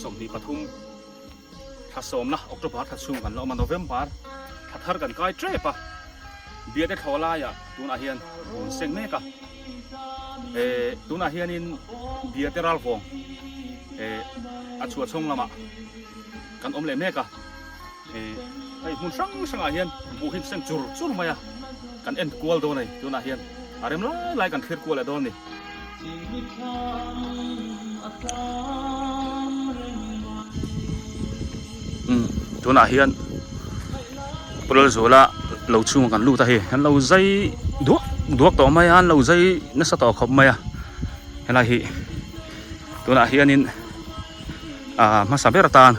สมดีปทุมถ้าสมนะออกตุลาถ้าชุ่มกันแล้วมันโนเวมบาร์ถ้าทาร์กันก็ไอ้เจ็บปะเบียดได้ทอลายอ่ะตัวน่าเฮียนเซ็งเมกะตัวน่าเฮียนินเบียดได้รัลฟงอาชัวชงละมะกันอมเล่เมกะไอ้หุ่นช่างอาเฮียนบุหินเซ็งจุรมาอ่ะกันเอ็นกวลโดนไอ้ตัวน่าเฮียนอะไรมั้งไล่กันเคลื่อนกวลเลยโดนนี่ตัวน่าเฮียนปลอดโซล่าเราชูกันลูกตาเห็นเราใจดวกต่อไม่อันเราใจนัสต่อขบไม่อะเห็นไรฮีตัวน่าเฮียนินมาสับเบรตาน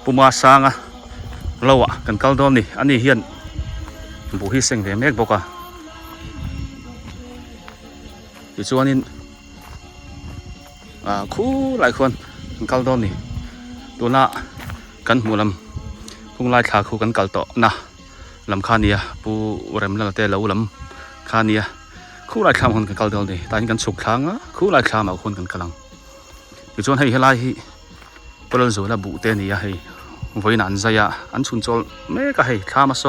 ปุ่มอาสังอะเราอะกันกัลดอนนี่อันนี้เฮียนบุหิเซ็งเดเมกบอกอะที่ส่วนนี้คู่หลายคนกันกัลดอนนี่ตัวน่ากันหมู่ลำพุ่งไล่ขาคู่กันกัลต่อนะลำคาเนียปูเรมละเตลาลำคาเนียคู่ไล่ขาคนกันกัลดอนนี่แต่ยังกันสุกทางอ่ะคู่ไล่ขามาคนกันกำลังที่ส่วนให้เฮลัยปลอดโซล่าบุเตนี่ให้ไว้นานใจอ่ะอันชุนโจลไม่ก็ให้ขามาโซ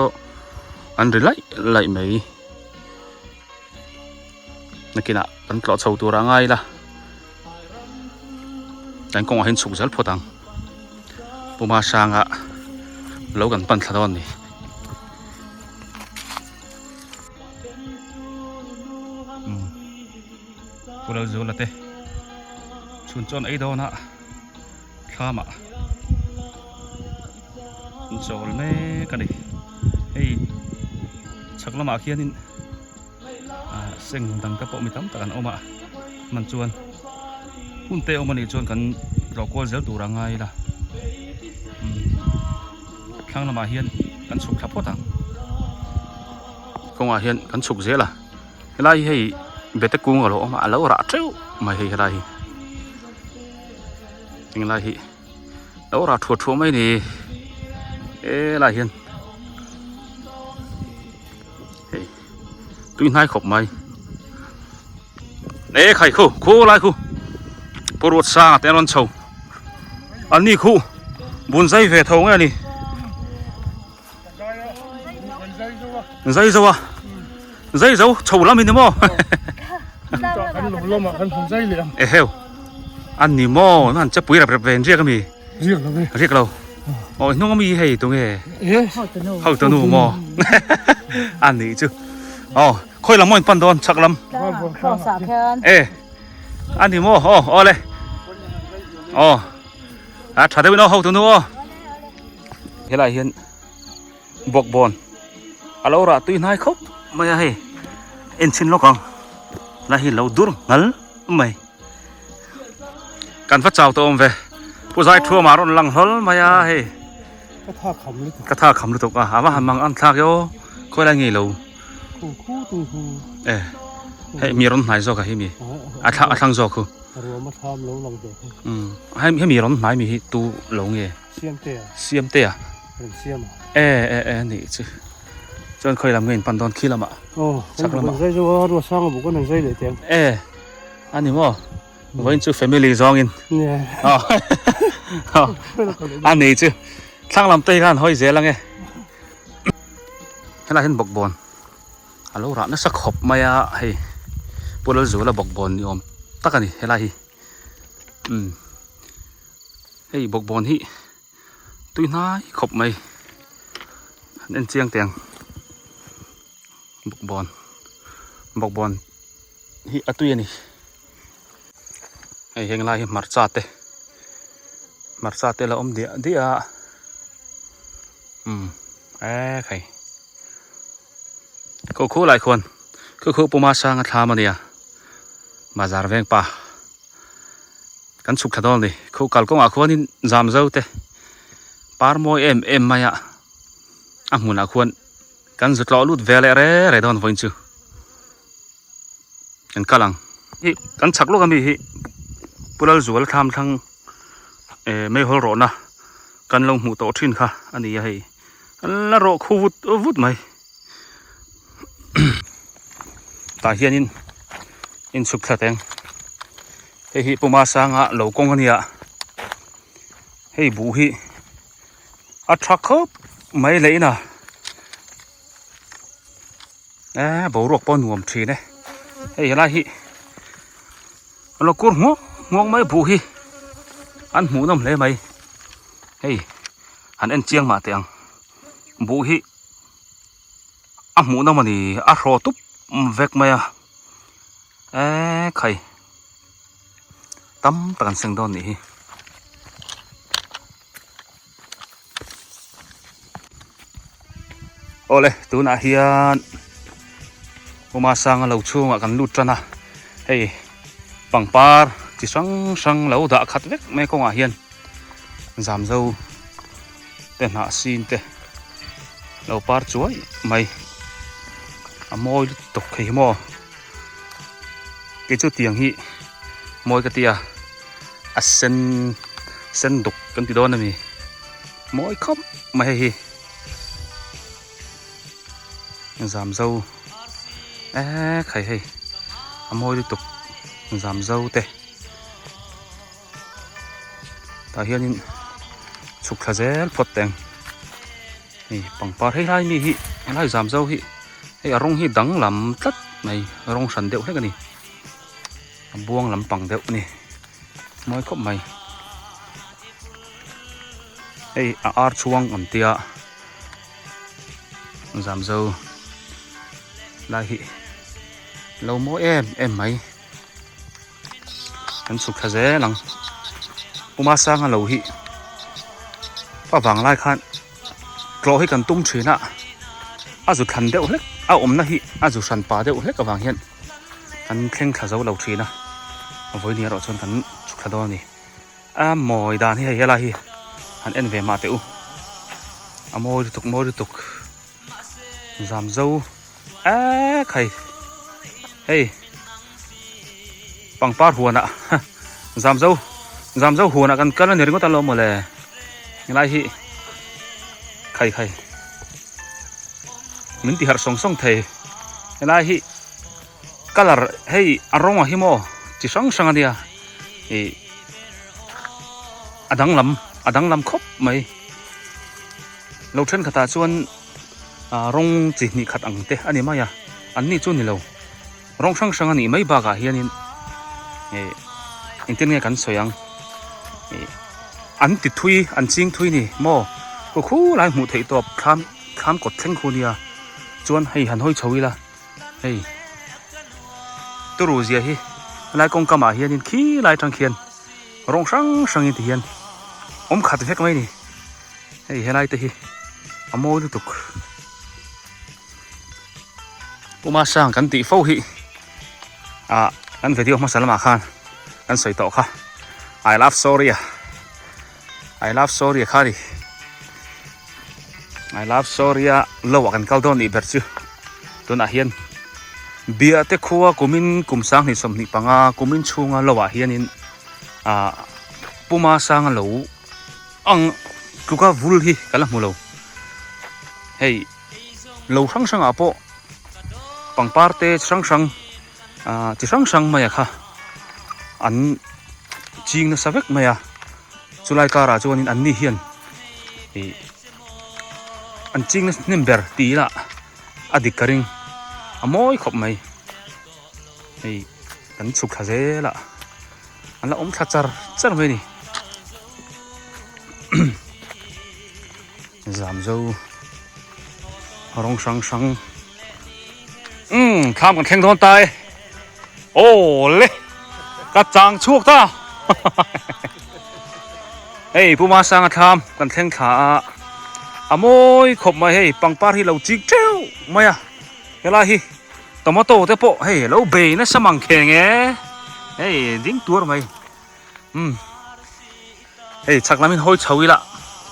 อันริไล่ไม่นักกินอ่ะกันกลอดเสาตัวร่างไงล่ะแต่คงเห็นสุกจัลพอตังปุ่มอาสังอ่ะเรากันปั่นขดอนนี่พวกเราจูละเต้ชุนจนไอ้ดอนะข้ามอ่ะโจลเมกันดิไอ้ชักละมาเขียนนี่เซ็งดังกระป๋อมีตั้มตะกันออกมามันชวนหุ่นเตะออกมานี่ชวนกันเราก็เสียตัวร่างไงล่ะข้างละมาเฮียนกันสุกทับพอตังคงว่าเฮียนกันสุกเสียล่ะเวลาให้เบตกุ้งก็เราออกมาแล้วระเจ้าไม่ให้อะไรยังไรแล้วระถั่วไม่นี่อะไรเฮียนตุ้ยนายขบไหมใครคู่อะไรคู่ปวดซาแต่นอนเฉาอันนี้คู่บุญใจเวทงไงนี่ใจเจ้าโฉล่ะมินโม่อันหลงๆอ่ะอันผมใจเหลี่ยมเฮ้ยอันนี้โม่นั่นจะปุ๋ยแบบเป็นเรียกกันมีเรียกเราโอ้ยน้องมีให้ตรงนี้เข้าตัวหนูโม่อันนี้จูอ๋อค่อยละม่อนปันโดนชักลำขอสาแคนอันนี้โม่อ๋อเลยถ้าได้ไปน้องเข้าตัวหนูเฮ้ยไรเห็นบกบอลเราละตุยนายครบไม่ให้เอ็นชินล็อกอ่ะแล้วเห็นเราดูงั้นไม่การฟัดเจ้าตัวอมเวผู้ชายทั่วมาร้อนหลังหอลไม่ให้กระทาขำลึกตกอ่ะหาว่ามังอันทักโย่ค่อยละงี้เราคู่ตูให้มีร้อนหายโซกะให้มีทังโซกุรวมมาทำลงเด็กให้มีร้อนหายมีตูหลงเงี้ยเสียมเตะเสียมนี่จืจนเคยทำเงินปันตอนขี้ละมะสักละมะใช่จ้ารัวช่างบุกก็หนึ่งใช่เลยเต็มอันนี้มั้งวันจู family ซองอินเนี่ยอันนี้จูช่างลำเตยกันห้อยเสียแล้วไงให้เราเห็นบกบอลฮัลโหลร้านนักสักขบมาให้พวกเราจูแล้วบกบอลยอมตักกันนี่ให้เราให้บกบอลที่ตุยน้ายขบไม่เน้นเจียงเตียง bok bon hi atuya ni ai heng lai marcha te la om dia khai ko lai khon ko puma sang a thama nia bazar veng pa kan suk thadol ni ko kal ko a khonin jam zau te par moi em maya amuna khon kan zutlo lut vele re don voin chu kan kalang hi kan chaklo kami hi pulal zual tham thang me hol ro na kan long mu to thin kha ani hi la ro khu vut mai ta hianin in suk thateng hi puma sanga lo kong ania hei bu hi a thakop mai leina bo rok pon nuam thi ne hei la hi lo kur ngok mai bu hi an mu nam le mai hei han en chiang ma teng bu hi a mu nam ani a ro tup vek mai khai tam takan seng don ni ole tuna hian puma sang lo chunga kan lut tana hei pangpar chi sang lo da khat vek me ko nga hian zam zo te na sin te lo par chuai mai amoi tok khei mo ke chu tiang hi moi ka tia a sen duk kan ti don mi moi khop mai hi zam zo khai hei amoi tok zam zo te ta hianin chuk khazel photeng ni pangpar hei lai mi hi lai zam zo hi hei arong hi dang lam tlat mai rong san deuh hlek ani buang lam pang deuh ni moi khop mai hei ar chuang on tia zam zo lai hi lo mo em mai kan suk khaze lang puma sang lo hi pa wang lai khan klo hi kan tum thina azu than deuh hlek a omna hi azu san pa deuh hlek awang hian kan thleng khazo lo thina voi ni ro chon kan chuk khado ni a moi dan hi hela hi han en ve ma te u a moi tuk zam zo khai hei pangpar huana zam zo huana kan ni ringo ta lo mo le lai hi khai min ti har song thei lai hi color hei arong hi mo chi sang adia e adang lam khop mai lo then khata chuan rong chi ni khat ang te ani maya an ni chu ni lo rong sang ani mai ba ga hianin inten nge kan soyang an ti thui an ching thui ni mo ko khu lai mu thei top kham kot thleng khu nia chuan hei han hoi chhoila hei tu ru zia hi lai kong kama hianin khi lai tang khian rong sang in ti hian om khat vek mai ni hei helai te hi amoi tuk puma sang kan ti fo hi kan video ma salama khan kan soi to kha I love Soria khari I love Soria lo kan kal don ni berchu tuna hian bia te khuwa kumin kumsang ni som ni panga kumin chunga lowa hianin puma sang lo ang kuka vul hi kala mulo hei lo sang apo pangpar te sang chi sang maya kha an ching na savek maya chulai kara chuanin an ni hian an ching na number ti la adik karing amoi khop mai hei kan chuk khaze la an la om thachar mai ni zam zo rong sang ข้ามกันแข่งโดนตายโอ้เละกระจังชุกตา เฮ้ยผู้มาสร้างทำกันแข่งขาอโมยขบมาเฮ้ยปังปาที่เราจิกเจ้าไม่อะเวลาฮีตอมาโตเตปเฮ้ยเราเบยนะสมังแข่งเเฮ้ยดิ้งตัวทำไมเฮ้ยชักน้ำมันห้อยเฉยละ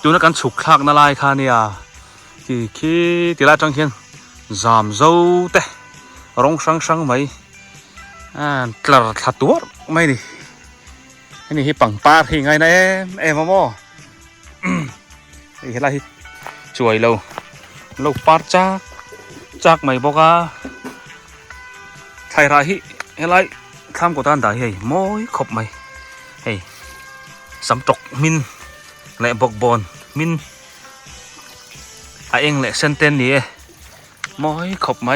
ดูนักการฉุกคลักนาลายคาเนี่ยที่ขี้ที่ละจังเฮียนจามเจ้าเตะร้องสังไหมตลาดขัดตัวไม่ดิอันนี้ให้ปังปาที่ไงนะเอ็มโมเฮ้ยอะไรช่วยเราปาจากไม่บอกว่าไทยราฮิอะไรข้ามกดตันได้เฮ้ยม้อยขบไหมเฮ้ยสำตกมินและบอกบอลมินเองและเซนเตนนี่ม้อยขบไหม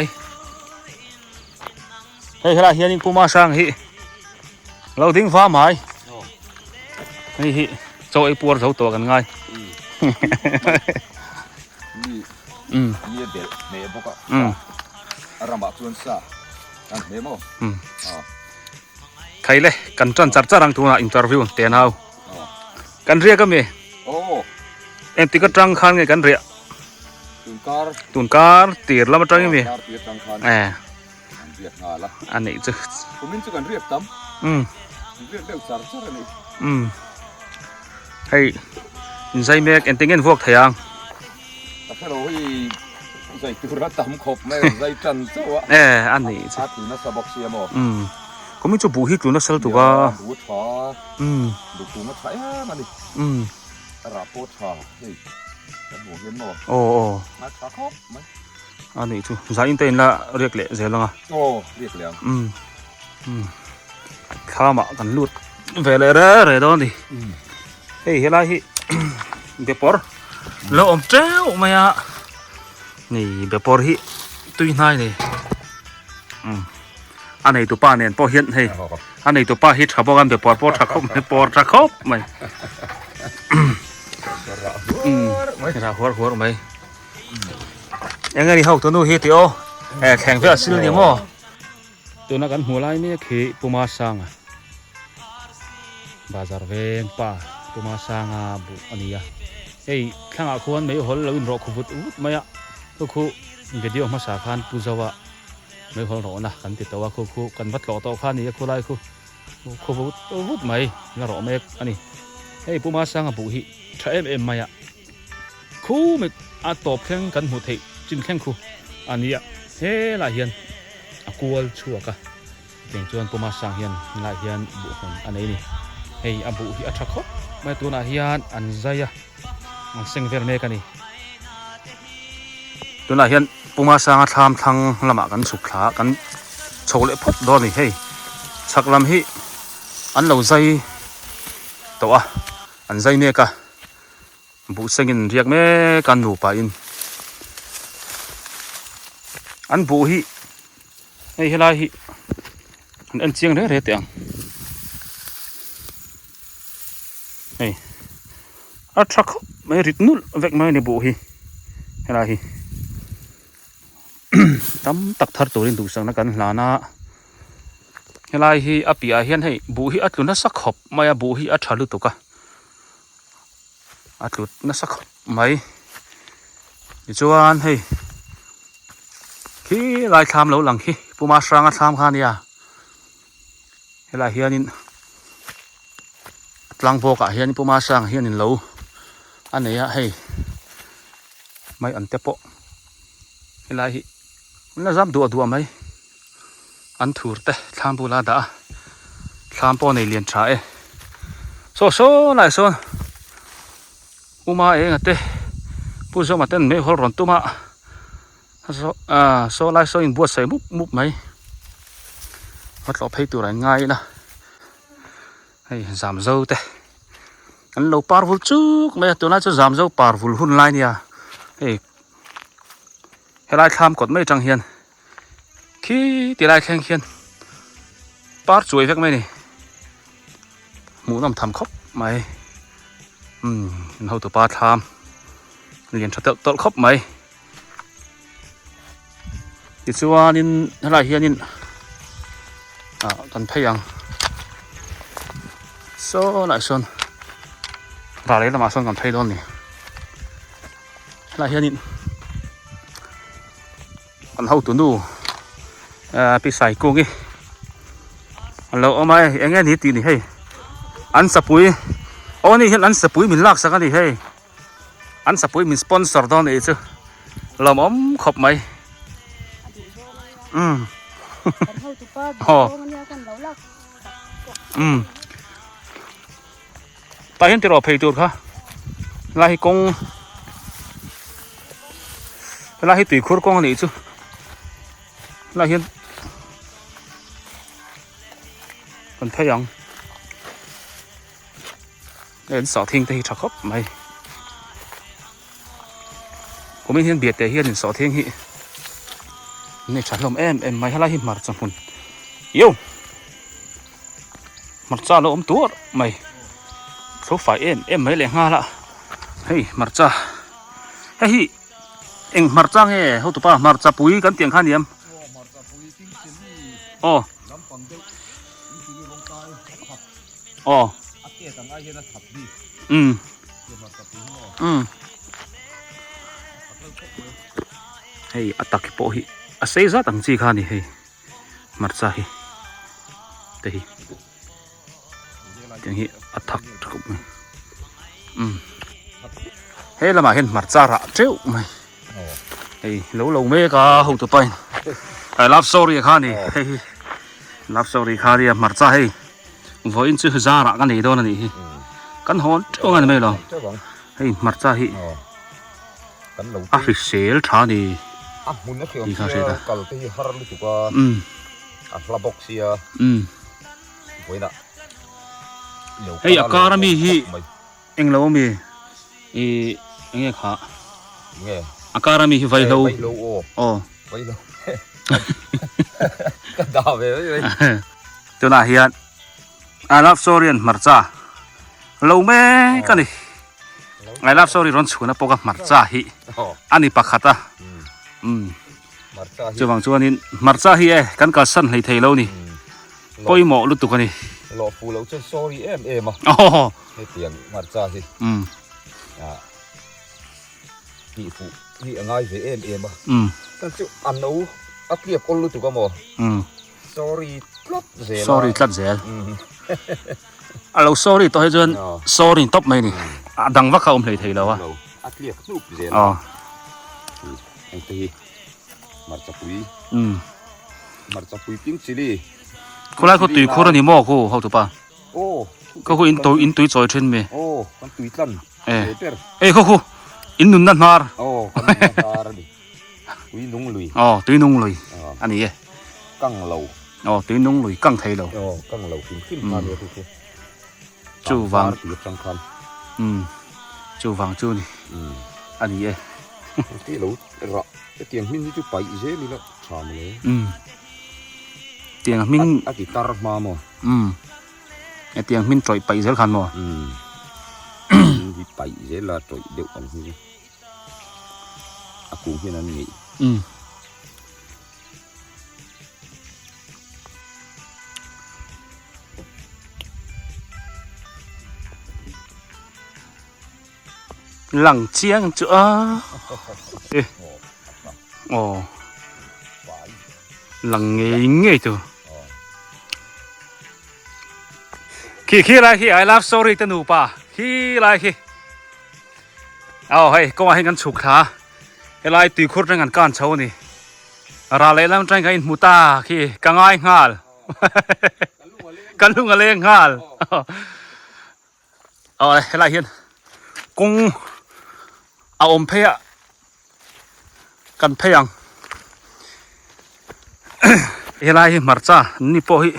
เฮ้ยอะไรเฮียนี่ผู้มาสร้างฮิเราทิ้งฟ้าหมายนี่ฮิโจไอปัวเท่าตัวกันง่ายนี่เด็ดเมย์บอกรำบากส่วนซาอันเมย์มั้งใครเลยกันจนจัดจ้างตัวน่ะอินเตอร์วิวเตียนเอากันเรียกก็มีโอ้เอ็มติก็จังคันไงกันเรียตุนการตีร์แล้วมาจังยังมีเรียกงานละอันนี้จะผมมินจะกันเรียกตั้มเรียกเด็กสารสารนี่ให้ใจเมกเอ็นติเงินพวกเทียงถ้าเราใจตัวรัตตั้มขบไม่ใจจันเจ้าอันนี้ชัดอยู่นะสบกเชียมก็ไม่จะบูฮิตอยู่นะเซลตัวก็บูชาดูตัวมาใช้มันดิราโพชาเฮ้ยกันหัวเห็นมั้งโอ้มาชาคบไหมอันนี้จู่ใจอินเตอร์ละเรียกเละเสียแล้วอ่ะโอ้เรียกแล้วข้ามากันลุดเวลาเร่ตอนนี้เฮ้ยเฮล่าฮิเบปอร์แล้วอมเจ้าไม่อะนี่เบปอร์ฮิตุยนายนี่อันนี้ตัวป้าเนี่ยพอเห็นเฮ้ยอันนี้ตัวป้าฮิตขับกันเบปอร์พอชักคบไม่ปอร์ชักคบไม่ราหัวไม่ยังไงนี่เขาตัวนู้นฮิตโอแข่งเพื่อซิลเนี่ยมั้งตัวนักการหัวไล่ไม่ขี้ปูมาสังบาซาร์เวงป้าปูมาสังบุอันนี้เฮ้ยข้างคนไม่หอลเราอินรอคุบไม่อะคุก็เดี๋ยวมาสาขานปูจาวะไม่หอลรอนะกันติดตัวคุกันวัดหล่อตัวข้านี่คุไล่คุบุไม่แล้วรอเมกอันนี้เฮ้ยปูมาสังบุหิใช้ไม่อะคุไม่อาตบแข่งกันหัวเทจินแข่งคุอันนี้เฮ้ยละเฮียนกวลชัวกะเก่งจวนปูมาสังเฮียนละเฮียนบุคนอันนี้นี่เฮ้ยอันบุหิอัชคบไม่ตัวน่ะเฮียนอันใจอะเซ็งเวอร์เมกันนี่ตัวน่ะเฮียนปูมาสังทำทางละหมากันสุขลากันโชว์เล็บพดดอนนี่เฮ้ยสักลำฮิอันเราใจตัวอันใจเมกะบุเซ็งเรียกเมกันหนูไปอินอันบุหิเฮ้ยเฮล่าฮิอันเชียงเร่เตียงเฮ้ยอัดชักไม่ริดนุลเวกไม่ในบุหิเฮล่าฮิตั้มตักทัดตัวเองดูสังนักกันลานาเฮล่าฮิอภิอาเฮียนให้บุหิอัดลุนนัสักขบไม่บุหิอัดชาลุตุกะอัดลุนนัสักขบไม่จวนเฮ้ยขี้ลายทำเหลาหลังขี้ปูมาสร้างทำข้านี่เฮล่าเฮียนินหลังโบกะเฮียนิปูมาสร้างเฮียนินเหลาอันนี้เฮ้ยไม่อันเตปะเฮล่าฮิมันน่าจำตัวไหมอันถูกแต่ทำปูลาดาทำปอในเรียนชายโซ่ไหนโซ่อุมาเองเตะผู้ชมมาเต้นไม่หอร้อนตัวมาโซ่ไล่โซ่อินบัวใส่มุบไหมวัดเราให้ตัวไหนง่ายนะให้สามเจ้าเตะอันเราปาร์ฟุลจุกไม่ตัวนั้นจะสามเจ้าปาร์ฟุลหุ่นไล่เนี่ยเฮ้ยไล่ทำกดไม่จังเฮียนขี้ตีไล่แข่งเฮียนปาร์สวยแฟกไหมนี่หมูน้ำทำครบไหมเราตัวปาร์ทำเรียนชัดเตะครบไหม ติดว่านินอะไรเฮียนินกันพยังโซ่หลายส่วนเราเลยละมาส่วนกันพยโดนนี่อะไรเฮียนินอันเท่าตัวนู้ไปใส่กุ้งอีเราเอามาเอ็งเงี้ยนี่ตีนี่ให้อันสปุยโอ้นี่เห็นอันสปุยมินลากสักกันดิให้อันสปุยมินสปอนเซอร์ตอนนี้จ้ะเราอมขบไหมตายเห็นที่เราเพย์จูดค่ะลายกงลายตุยคุรกงนี่จ้ะลายเห็นคนพยังเห็นสอทิ้งที่ชักคบไหมผมไม่เห็นเบียดแต่เห็นสอทิ้งที่นี่ฉันลมเอ็มไม่ให้ไล่มาจังหุ่นโย่มาจ้าเราตัวไม่โซฟาเอ็มไม่เลี้ยงง่าละเฮ้ยมาจ้าเฮ้ยเอ็งมาจ้าเฮ้เขาตัวป้ามาจ้าปุ๋ยกันเตียงข้าเนียมอ๋ออ๋อเฮ้ยอัตตาคิโปฮิอาศัยซะตั้งจีข้านี่เฮ้ยมาจ้าเฮ้แต่เฮ้ยังเฮ้อัตตักทุกมั้ยเฮ้ละมาเห็นมาจ้าระเจ้ามั้ยเฮ้ยเราเมกาหูตัวไปไอ้รับสอรี่ข้านี่เฮ้ยรับสอรี่ข้านี่มาจ้าเฮ้ยว่าอินชื่อจาระกันนี่โดนนี่กันหอนเจ้ากันไม่หรอเฮ้ยมาจ้าเฮ้อาฟิเซลท่านี่มุนนักเขียวกัลที่ฮาร์ลิตุกาฟลาบ็อกเซียไว้ละเฮ้ยอาการมีฮีเอ็งเรามีเอ็งเงี้ยขาอาการมีฮีไฟโลโอ้ไฟโลก็ด่าไปเลยตัวน่าเฮียนอารับสอรี่มาจ้าเราไม่กันนี่อารับสอรี่ร้อนฉุนนะพวกมาจ้าฮีอันนี้ปักขัดจวงจวนนี้มาจ้าฮีกันก็สั่นให้เทโลนี่ปอยหมอลุตุกันนี่หล่อฟูเราจะ sorry เอ็มอ๋อให้เตียงมาจ้าฮีพี่ฟูพี่ง่ายสิเอ็มแต่จุอันนู้อัพเรียบคนลุตุกันหมดsorry ตัดเซล sorry ตัดเซลเรา sorry ต่อให้จน sorry ตบไหมนี่ดังว่าเขาไม่เทแล้ววะอัพเรียบนุบเซลอ๋อไอ้ที่มาจ้าปุยมาจ้าปุยปิ้งซิลี่คนแรกเขาตุยคนนี้หม้อเขาถูกป่ะโอ้เขาอินตุยจอยเช่นไหมโอ้กันตุยตันเขาอินนุนนั่นมาโอ้กันนุนนั่นดิตุยนุ่งลุยตุยนุ่งลุยอันนี้กังเหลาตุยนุ่งลุยกังไทยเหลากังเหลาขึ้นมาเลยทุกคนจู่วางจู่วางจู่นี่อันนี้ที่เราเราเตียงมินจู่ไปอีเซ่นี่ละชามเลยเตียงมินอากิตาร์มาหมอเตียงมินจ่อยไปเสียขันหมอที่ไปเสียละจ่อยเดียวกันที่อากูที่นั่นนี่หลังเชียงจ้าหลังเงี้ยตัวขี้อะไรขี้ I love sorry ตนูป่ะขี้อะไรขี้เอาให้ก็มาให้กันฉุกขาอะไรตีคุดเรื่องการเช่านี่ราเล่แล้วใจกันมุตาขี้กังไงงาลกันลุงอะไรงาลเอาอะไรเห็นกงเอาอมเพะกันเพยังอะไรมาจ้านี่พอฮี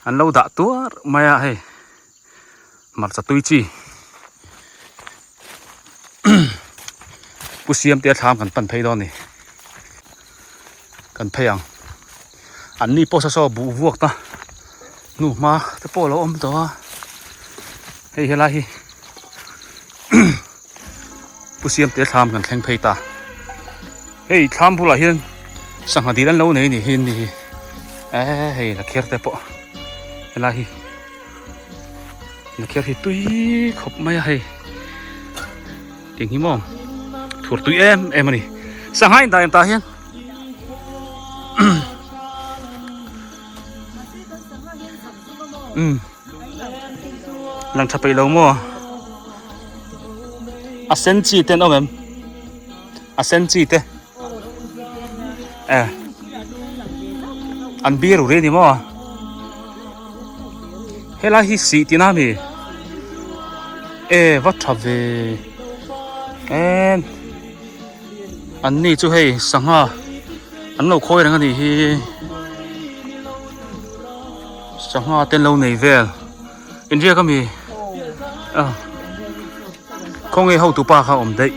อันเราด่าตัวมาให้มาจ้าตุยจีผู้เสียมเตี้ยทำกันปั่นเพยดอนนี่กันเพยังอันนี้พอจะสอบบูวกนะนู่มาแต่พอเราอมตัวเฮ้ยอะไรผู้เสียมเตี้ยทำกันแข่งเพยตาเฮ้ยทำผู้หลายเห็น สังหาดีนั้นเรานี่เห็นนี่เฮ้ยละเคียร์แต่ปะเวลาฮีละเคียร์ฮีตุยขบไม่ให้เด็กนี่มองถูกตุยเอ็มนี่สังหาอินตาเอ็มตาเฮียนหลังถ้าไปเรามั่วอาเซนจีเต้นเอาไหมอาเซนจีเต้อันเบียร์เรนี่มั่วเฮล่าฮิสิตินามีวัดทับเวอันนี้จู่ให้สังหาอันเราคอยนั่งนี่ฮีสังหาเต้นเราในเวลอินเดียก็มีคงไอ้เขาตุปาเขาอมได้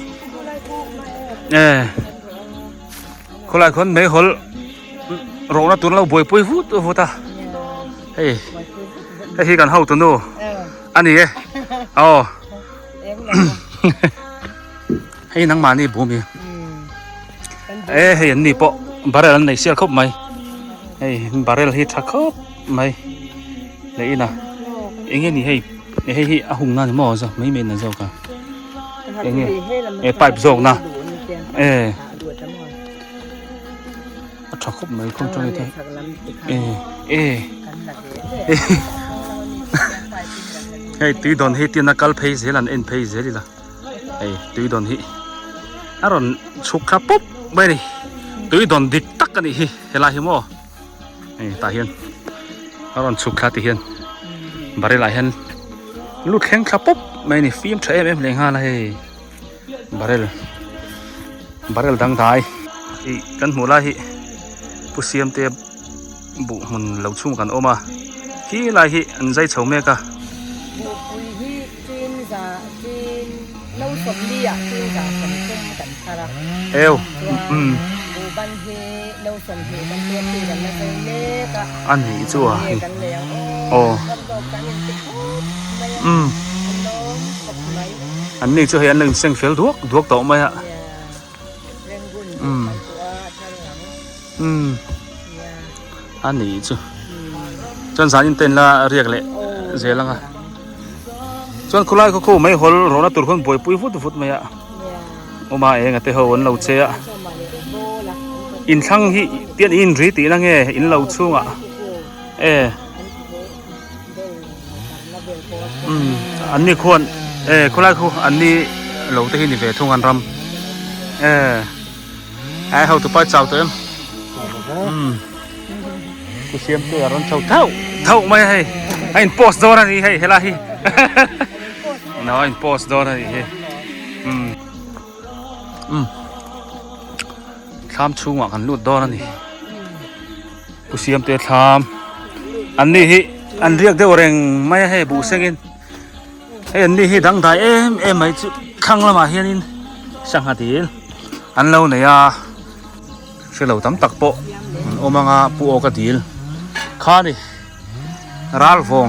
คนหลายคนไม่หลโรงนั้นตัวเราบ่อยปุยฟุตฟุตอ่ะเฮ้ยกันเขาตัวนู้อันนี้อ๋อให้นังมานี่บุมีเฮ้ยอันนี้ปะบาร์เรลในเสียครบไหมเฮ้ยบาร์เรลฮิตทักครบไหมเลยนะเอ็งนี่ให้หุ่งนั่นมั่วซะไม่เมนนั่นเจ้ากันเอ็งไปบส่งนะทักครบไหมคงจะไม่ได้เฮ้ยตุยดอนให้ตีนักกัลเพย์เซลันเอ็นเพย์เซลิละเฮ้ยตุยดอนให้อารอนชุกขับปุ๊บไปดิตุยดอนดิกตักกันนี่เฮลาฮิโมตาเฮียนอารอนชุกขับตีเฮียนบาร์เรลเฮียนลูกแข็งขับปุ๊บไม่นี่ฟิล์มใช้เอ็มเลี้ยงหาเลยบาร์เรลดังท้ายกันหัวลายผู้เสียมเตะบุมันเหลาชุ่มกันออกมาฮีลายอันใจเฉาเมกะบุปุยฮีจีนจะจีนเหลาสมดีอ่ะจีนจะสมส้มกันคาราบุบันเฮเหลาสมเฮบันเฮตีกันนะเล็กอ่ะอันนี้จั่วอันนี้จะเห็นหนึ่งเสียงเฟลดวกต่อไหมฮะอันนี้จ้ะจนสารอินเทนละเรียกเลยเสียแล้วไงจนคุไลคู่ไม่หลโรนัตุรคนป่วยปุยฟุตไหมฮะโอมาเองแต่เขาวันเราเชียอินทั้งที่เตียนอินรีตีนั่งเงอินเราชูอ่ะอันนี้ควรคุไลคู่อันนี้เราที่นี่เวทุ่งอันรำเขาตัวไปเจ้าเต็มกูเสียมตัวร้อนเท่าไม่ให้อินโพสต์โดนนี่ให้เฮล่าฮีน้อยอินโพสต์โดนนี่ข้ามชูงกันลุดโดนนี่กูเสียมตัวข้ามอันนี้ฮีอันเรียกได้ว่าเร่งไม่ให้บุเซงินอันนี้ฮีดังไทยไม่จุขังละมาเฮียนินสังหาดีอันเราเนี่ยเชื่อเราทำตักโปโอมังอาปูโอกระดิลข้านี่รัลฟง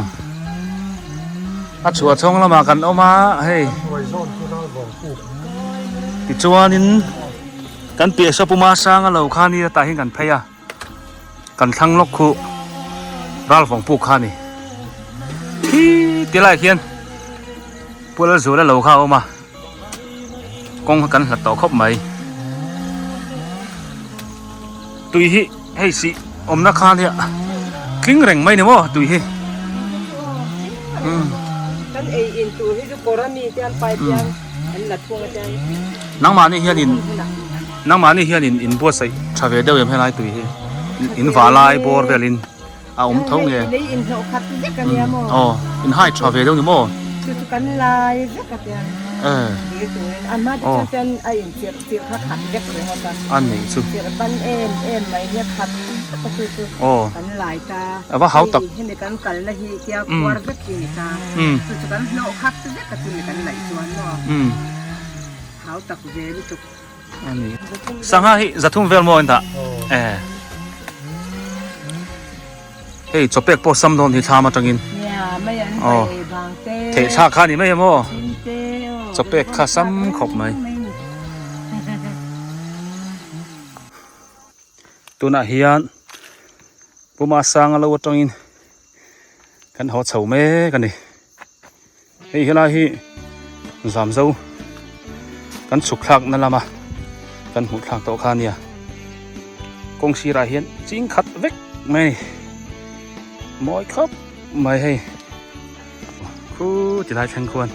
อาชัวช่องละมากันโอมาเฮ้ยติดจวนนินกันเปียสปุมาสร้างเราข้านี่ตายให้กันพยากันทั้งลกคู่รัลฟงปูข้านี่ที่ตีไล่เขียนปูแล้วสูแล้วเราข้าโอมากงกันหลัดต่อครบไหมตุยฮิให้สิอมนักข่าวเนี่ยคลิ้งแรงไหมเนี่ยมั้งตุยฮิกันอินตุยฮิจุโกรามีเตียนไปเตียนอันหลัดพวงเตียนนังมานี่เฮียนินบัวใส่ชาเวเดียวยังให้ไล่ตุยฮิอินฟ้าลายบัวเวลินเอาท้องเงี้ยอ๋ออินให้ชาเวเดียวนี่มั้งคือกันลายเด็กเตียนอันมาที่จะเป็นไอ้เสียขัดเด็กเลยครับอันนี้สุดเสียบันเอ็มไม่เนี่ยขัดก็คืออันหลายตาว่าเขาตักให้ในการกันละฮีเกี่ยวกับเด็กจริงตาคือจะกันโนขัดเด็กก็คือในการไหลชวนเนาะเขาตักเวลิจุกอันนี้สังหาฮิจะทุ่มเวลโมอินตาเฮ้ยจบเป็กโปซัมโดนที่ทามาจังอินเนี่ยไม่ยันไปบางเต้เทชาข้านี่ไม่ใช่มั้งจะเป็กข้าซ้ำขบไหมต ตัวน่ะเฮียนผู้มาสร้างเราตรงนี้กันหอเฉาแม่กันนี่เฮ้ยเฮลาฮีสามเจ้ากันสุกหลักนั่นละมากันหุดหลักโตคาเนี่ยกงชีราเฮียนจิงขัดเวกไม่มอยครับไม่ให้คู่จะได้ทั้งควร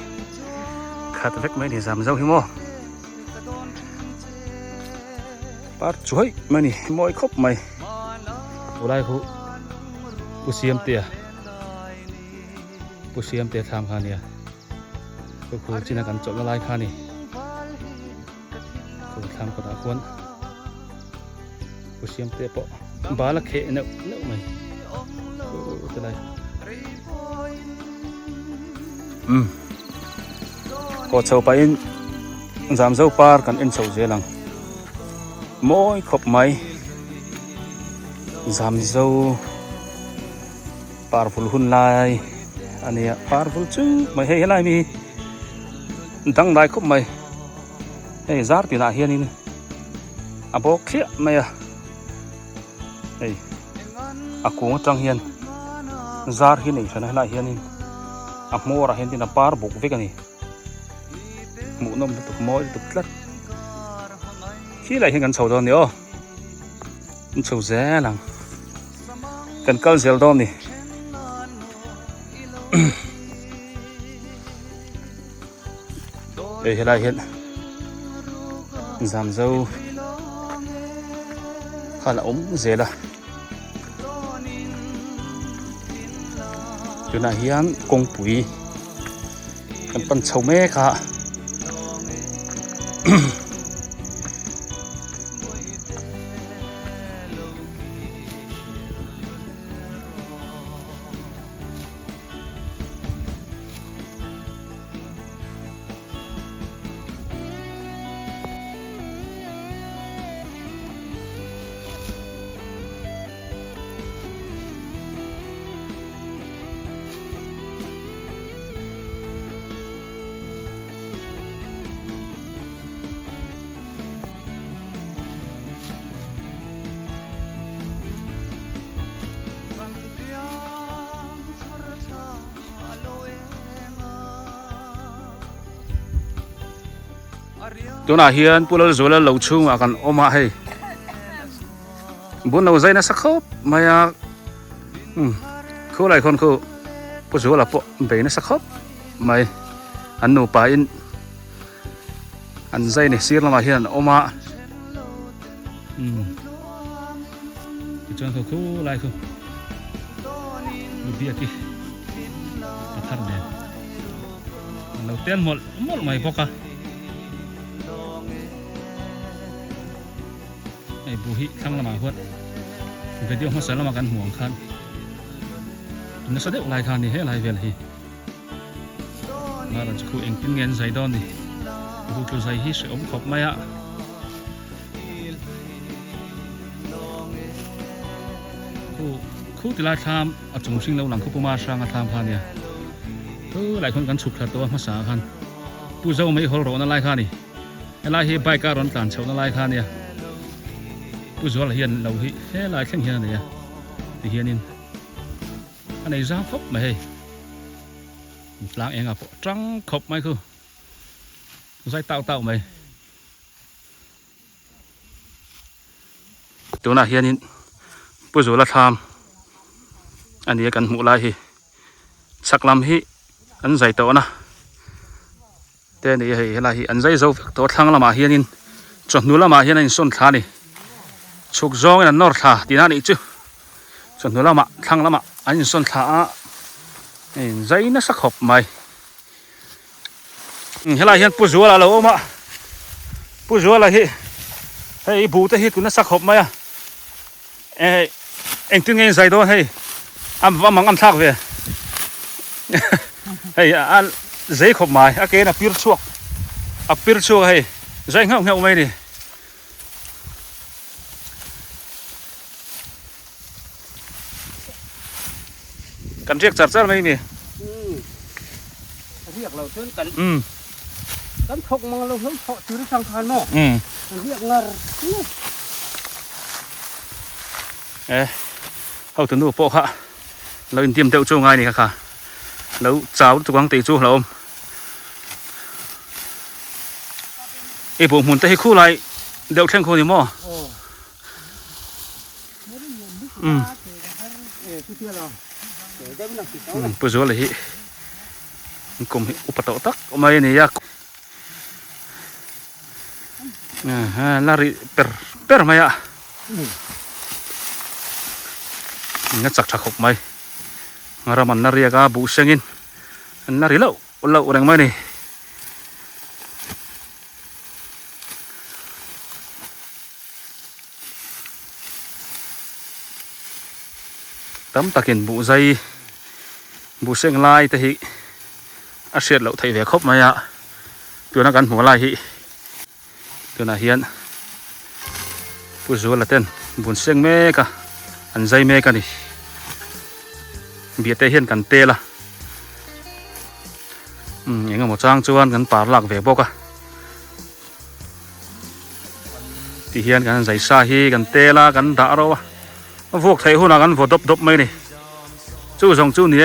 ขัดเวกไม่ได้สามเจ้าหิโมปาดช่วยไม่นี่มอยครับไม่ผู้ไล่คู่ผู้เสียมเตียผู้เสียมเตียทำคาเนี่ยก็คู่จินากันจบละลายคานี่คู่ทำก็ได้ควรผู้เสียมเตียปะบาละเขเนอะไหมจะได้ก็เช่าไปสามเจ้าปาร์กันเอ็นเช่าเจลังมอยขบไหมสามเจ้าปาร์ฟุลหุ่นลายอันนี้ปาร์ฟุลจูไม่ให้อะไรมีตั้งได้ขบไหมให้ซาร์ตินาเฮียนี่อ่ะบอกเขี้ยไม่อะเฮ้ยอ่ะกูจังเฮียนซาร์ที่นี่ฉันให้ละเฮียนี่อ่ะมัวระเฮียนที่น่ะปาร์บุกเวกันนี่หมูน้ำตุกมอยตุกตลัดขี้ไรเห็นกันเฉาตอนนี้อ๋อมันเฉาแซ่หลังกันเกลเซลตอนนี้เฮ้ยอะไรเห็นสามเจ้าข้าละเจละอยู่น่ะเฮียนกงปุ๋ยกันปั่นเฉาแม่ค่ะ ตัวน่ะเฮียนปุโรโซลาเหลาชุ่มอากันออกมาให้บุญเอาใจน่ะสักครบมาอยากเขาหลายคนเขาปุโรโซลาปะเบยน่ะสักครบไม่อันหนูไปอันใจเนี่ยเสียละมาเฮียนออกมาจนเขาหลายเขาดูดีกี่อัฐานเนี่ยเราเต้นหมดไม่พอกันไอ้บุหิข้างละมาหัวไปเดี๋ยวเขาใส่ละมากันห่วงคันนั่นแสดงลายคันนี่ให้ลายเวลฮีมาเราจะคุยเองเป็นเงินใส่ดอนนี่บุกใส่ฮีเสียอมขบไม่อะคู่ที่ลายทำอัดจงสิ่งเราหลังคู่ปูมาสร้างทำคันเนี่ยหลายคนกันฉุกขัดตัวมาสาคันผู้เจ้าไม่หัวโรนั่นลายคันนี่ลายฮีใบการอนการเช่านั่นลายคันเนี่ยผู้ช่วยเฮียนเราเฮ้ยลายแข่งเฮียนเนี่ยที่เฮียนินอันไหนจ้าครบไหมล้างเองอ่ะจังครบไหมคือใส่เต่าไหมตัวน่ะเฮียนินผู้ช่วยละทำอันนี้กันหมู่ลายฮีสักลำฮีอันใส่ตัวนะแต่นี่เฮ้ยลายฮีอันใส่เจ้าตัวทั้งละมาเฮียนินจนนู้นละมาเฮียนินส่วนขานี่ชุกจ้องนั่นนอร์ท่าที่นั่นอีกจู่ส่วนนู้นละมาทั้งละมาอันนี้ส่วนท่าใจน่าสักขบไหมเฮลัยเห็นผู้ชัวร์ละเราออกมาผู้ชัวร์ละให้บูตะให้คุณน่าสักขบไหมอ่ะเอ็งถึงเงินใส่ตัวให้ว่ามังทักเว้ยให้ใจขบไหมเกณฑ์ปิดชัวให้ใจเงาไหมดิกันเรียกจัดไหมนี่เรียกเราเชิญกันกันทกมาเราเพิ่มเพาะชื่อทางคานเนาะเรียกเงิน เฮาตัวนู้นโปะค่ะเราอินเตรียมเตาจูง่ายนี่ค่ะแล้วเจ้าตัวกวางตีจูเราผมหุ่นแต่ให้คู่ไรเดี๋ยวแข่งคู่นี่มั้งปุจจุบันเลยกลุ่มอุปตตักออกมาเนี่ยยากlari per maya nga chak chak hok mai ngaraman naria ka bu sengin nari lo orang mai ni tam takin bu zai bu seng lai te hi a siat lo thei ve khop maya tuna kan hmu lai hi tuna hian puzu la ten bun seng me ka an zai me ka ni bia te hian kan te la enga mo chang chuan kan par lak ve boka ti hian kan zai sa hi kan te la kan da ro vok thei huna kan vo dop dop mai ni chu song chu ni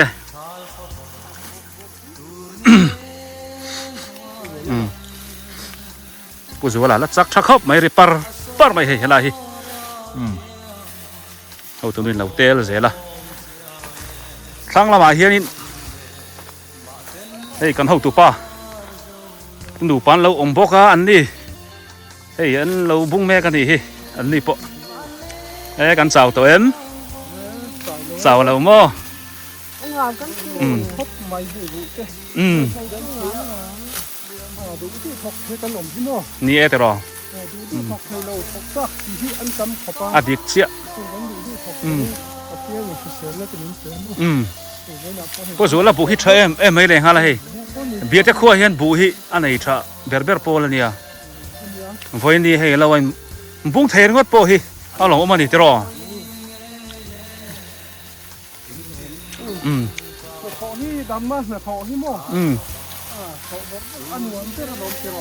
puzu la la chak chak hop mai ri par mai he la hi au tu min lau tel zela thang la ma hianin hei kan hau tu pa nu pan lo om boka an ni hei an lo bung me ka ni hi an ni po kan chào to em chào lo mo hop mai bu keดูที่ถกให้ขนมพี่น้อง นี่เอตรอ ดูที่ถกให้เราถกซักที่อันกำขบา อดิกเสีย ก็สูละบุหิเชมไม่เลยฮะเลยเบียดจะขั้วเห็นบุหิอันไหนชะเบอร์โปลเนี่ยวันนี้ให้เราวันบุ้งเทนก็โปหิเอาหลงมาดิตรอขอที่ดำมากนะขอที่หม้ออันหวานเจ้าขนมเจ้า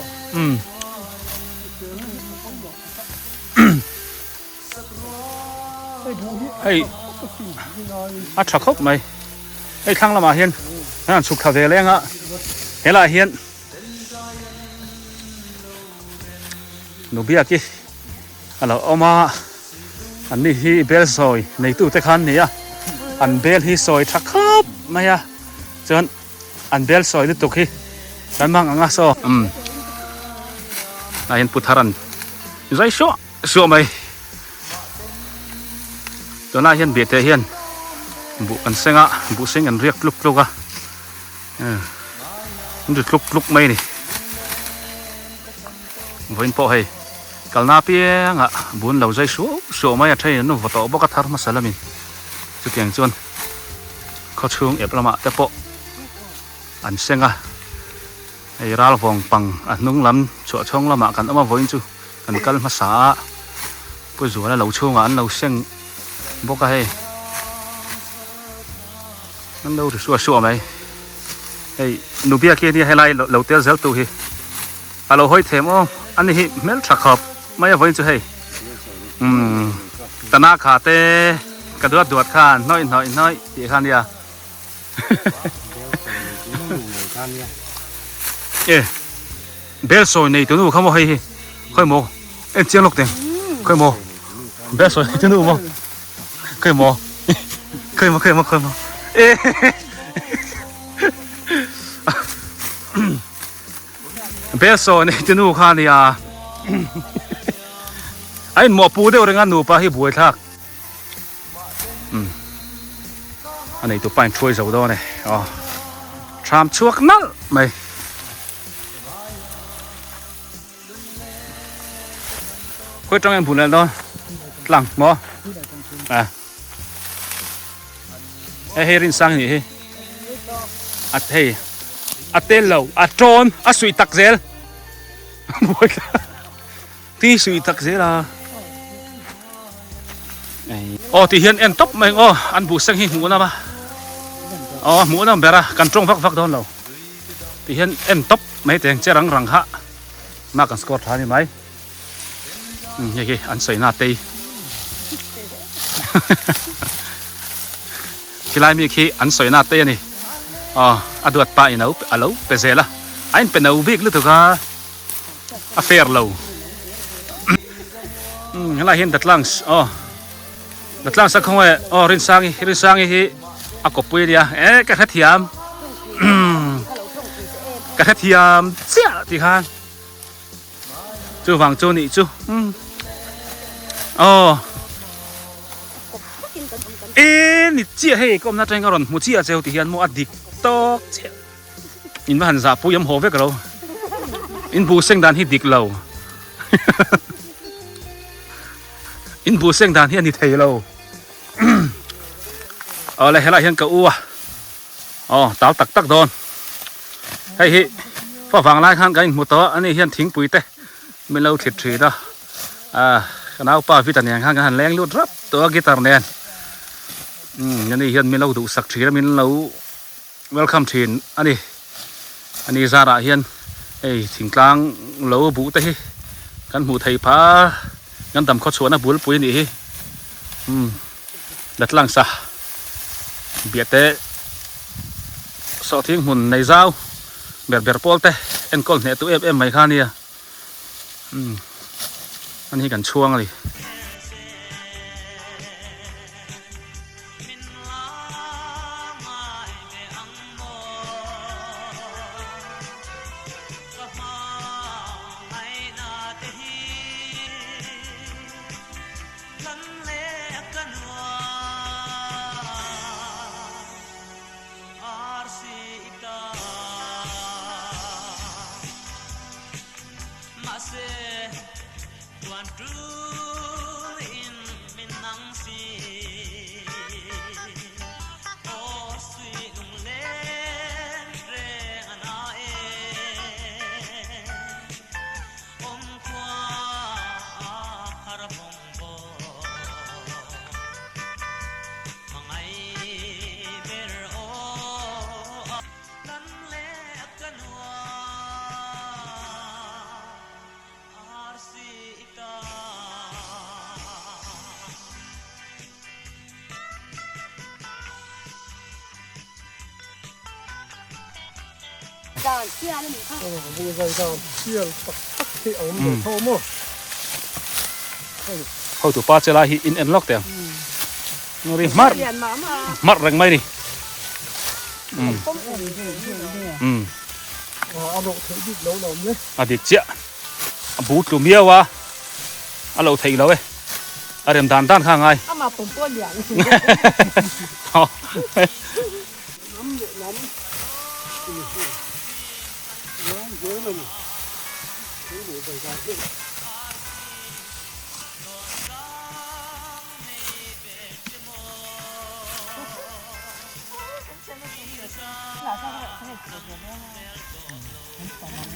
ให้อัดชักคบไหมให้ครั้งละมาเห็นนั่นสุขคาเฟ่แรงอ่ะเห็นละเห็นหนูเบียกี้เราเอามาอันนี้ฮีเบลซอยในตู้ตะคันนี่อ่ะอันเบลฮีซอยชักคบไหมอ่ะจนอันเบลซอยนี่ตุกฮีฉันมั่งอ่ะโซ่เห็นพุทธารันใจชัวไหมตัวน่าเห็นเบียดเห็นบุอันเสงอ่ะบุเสงอันเรียกลุกอ่ะมันจะลุกไหมนี่วันพอให้กัลนาเปียงอ่ะบุญเราใจชัวไหมอ่ะใช่นู่นวัดต่อบกทาร์มาสลามินจุดอย่างจวนเขาช่วงเอฟละมาแต่พออันเสงอ่ะไอ้ราลฟองปังอันนุ่งล้ำชัวช่องละมากันเอามาวันจูกันกัลมาสาผู้สูงแล้วเราช่วงอันเราเสงบกให้นั่นเราจะชัวไหมไอ้นูเบียกี้นี่ให้ไล่เราเตี้ยเซลตัวฮีเราห้อยเทมอ๋ออันนี้เมลชักขอบไม่เอาไว้จะให้ตนาขาเตกระดวดข้าน้อยอีกข้านี่เบลซอยในตัวนู้นเขาบอกให้ค่อยโมเจียงลูกเต็งค่อยโมเบลซอยตัวนู้นโมเคยมอเบลโซนี่จะนู่ข้านี่ไอ้หมอปูเดี๋ยวเรื่องนู้นไปให้บวยทักอันนี้ตัวไปช่วยเสาด้วยเนี่ยอ๋อชามชัวกนั่นไหมคุยตรงนั้นบุญแล้วเนาะหลังหมอเฮ้ยรินสังนี่อัดเฮ้ยอัดเตลโลอัดโจนอัดสุยตักเซลที่สุยตักเซลอ๋อที่เห็นเอ็นท็อปไหมอ๋ออันบุษหิหมูนะปะอ๋อหมูนะเบระกันตรงฟักโดนเราที่เห็นเอ็นท็อปไม่แต่งเจรังฮะมากันสกอตทานี่ไหมยังไงอันใส่หน้าตี ทีไรมีขี้อันสวยน่าเต้นี่อดวดปะอินเอาอะโลเปเซล่ะไอ้เป็นเอาวิกหรือถูกอาเฟร์เราอะไรเห็นดัดลังส์ดัดลังส์สักครั้งว่ารินซังฮีอากบปุยเดียกระเทียมกระเทียมเสียที่ข้างจูฟังจูนี่จูนี่เจี๊ยให้ก็น่าจะงารอนมูเจี๊ยเจ้าที่เห็นมูอดีตตอกเจี๊ยอินมาหันซาปุยมโหเวกเราอินบูเซงดานฮิดิกเราอินบูเซงดานฮิอันนี้เทเราอะไรเฮล่าเห็นกับอ้วเต่าตักโดนให้ฮิฟ้าฟังไล่ข้างกันหมดตัวอันนี้เห็นทิ้งปุ๋ยเต้ไม่เล่าถิดถีดขณะป้าวิตาเนี่ยข้างกันแรงลุดรับตัวกีตาร์เนี่ยอันนี้เห็นไม่เล่าดูสักทีแล้วไม่เล่า welcome ทีนอันนี้ซาระเห็นถิงกลางเล่าบุเต้กันหูไทยพางั้นดำข้อชวนนะบุญปุ๋ยนี่ดัดลังซะเบียดเต้สอทิ้งหุ่นในเจ้าแบบโป้เต้เอ็นก้อนเนี่ยตัวเอ็มไม่ค่านี่อันนี้กันช่วงเลยการเชี่ยนี่มีข้าวบูใส่การเชี่ยตักที่เอาหมดเท่าหมดเขาถูกป้าเจลาฮิอินเอ็นล็อกเต็มนี่มัดแรงไหมนี่เอาดอกเถื่อนดิบแล้วเราเนี่ยเด็กเจ้าบูดลูเมียวะเราไทยเราเว้ยเริ่มด้านข้างไงมาผมตัวเหลี่ยม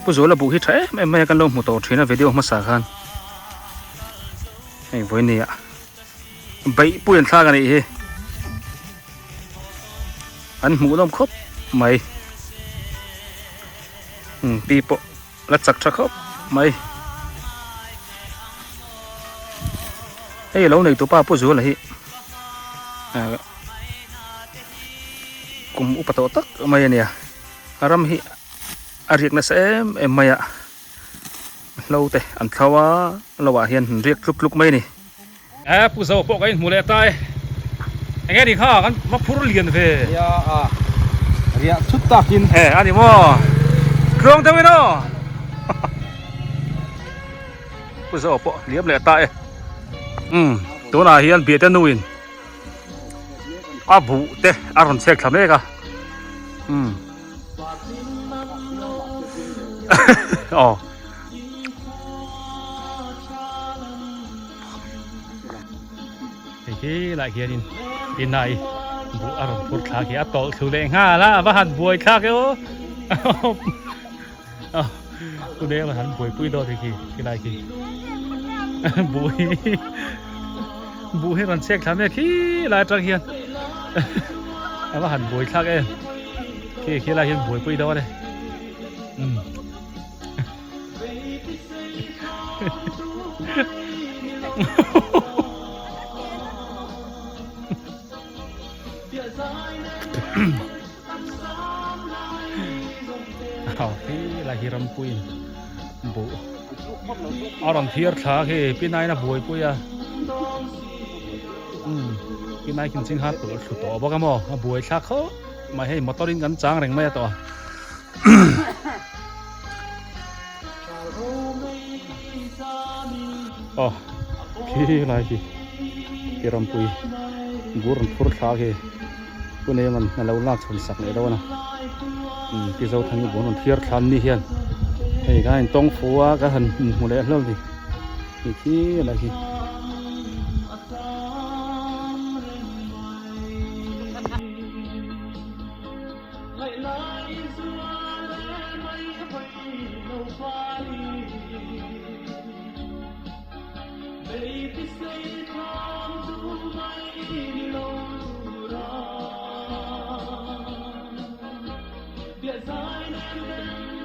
ผู้สูงระบุที่ใช้ไม่กันลงหมู่โตทรีนะวิดีโอมาสากันไอ้วันนี้ใบปุ่นท่ากันอีกอันหมูต้องครบไหมปีโปรัดจักรครบไหมไอ้เราในตัวป้าผู้สูงอะไรกุมอุปโตตักไหมเนี่ยอารมณ์ฮิเรียกนะเสมไม่อะเราแต่อันเขาว่าเราว่าเห็นเรียกลุกๆไม่นี่ผู้สาวพวกไอ้หมูเล่ตายไอ้แค่ดีข้ากันมาพูดเรียนเฟ้ยาเรียกชุดตากินอันนี้มั้งเครื่องเท่าไหร่เนาะผู้สาวพวกเลี้ยมเล่ตายตัวน่าเห็นเบียดนู่นบุเตะอารมณ์เช็คทำได้กะเฮ้ยหลายเฮียนินอินไหนบุอารมณ์พูดขาเขียต่อคือแรงห้าละว่าหันบวยขาเขียวกูเดี๋ยวมาหันบวยปุ้ยโดดทีกี่ไรกี่บุยให้มันเช็คทำเนี่ยขี้หลายจังเฮียนว่าหันบวยขาเองขี้ไรเฮียนบวยปุ้ยโดดเลย เอาที่ละฮิรัมปุยบุเอารอนเทียร์ขาเฮพี่นายนะบวยปุยอ่ะพี่นายกินจริงฮะตัวสุดต่อบอกกันมั้งบวยชักเขาไม่ให้มอเตอร์ลินกันจ้างแรงไม่ต่ออ๋อที่ไรที่ฮิรัมปุยบูรณ์ฟุตขาเฮตัวนี้มันเราลากชนสักเลยแล้วนะที่เราทำอยู่บนเทียร์คันนี่เฮียนไอ้การต้องฟัวก็หันหัวเลี้ยเริ่มดิอีกที่อะไรที่Wir seien